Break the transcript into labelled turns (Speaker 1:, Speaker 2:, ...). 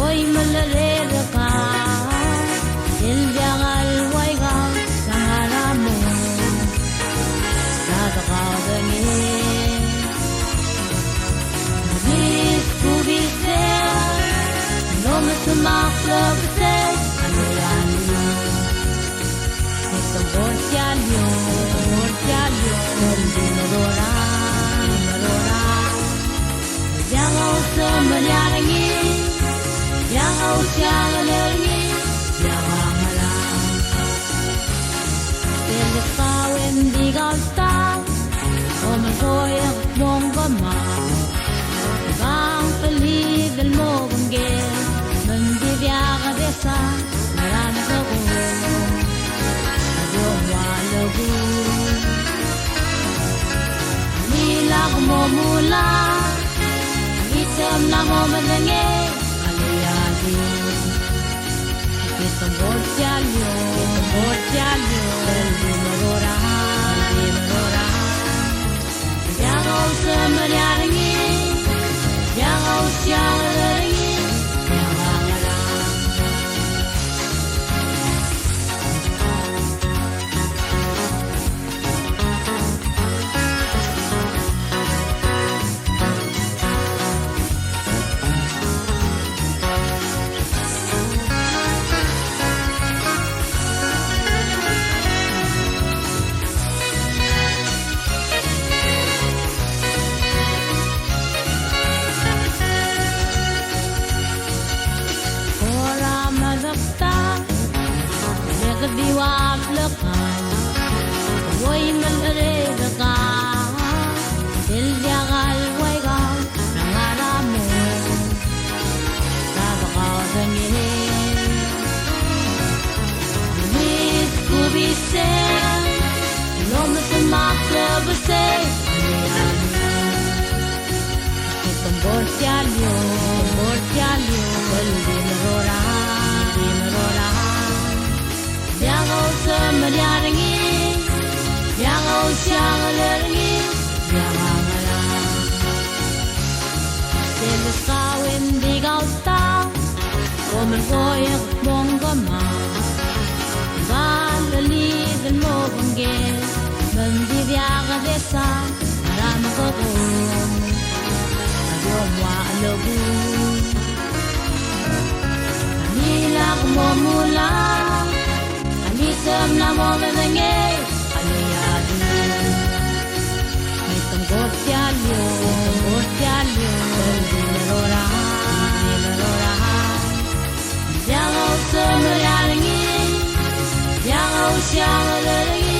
Speaker 1: Hoy malareraka Iljangal waiga Sangaramu Dadakadani Nabis kubisel Nomesumak lebesel Anurani Itong borsyalyo Limarora Jangan semenyarangi Jangan sialangi Jangan halang Tilis kawin di gaustang Omagoyak mong gamang Bang palidal mo banggil Mendibya ka desa Marami sa ko Adyong walagu Nilak mo mula Isam na mo malangi Aliyadi Itong borsyalyo Limarorahan Jangan semenyarangi Jangan sialangi Jangan halang Diwab lekan Woy malareraka Iljangal waiga Nangaramu Dadakadani Nabis kubisel Nomesumak lebesel Anurani Itong borsyalyo Limarora Jangan semenyarangi Jangan sialangi Jangan halang Tilis kawin di gaustang Omagoyak mong gamang Balalidal mo banggil Mendibya ka desa Marami ko kung Adyong walagu Nilak mo mula Isam na mo malangi Aliyadi Itong borsyalyo Limarorahan Jangan semenyarangi Jangan sialangi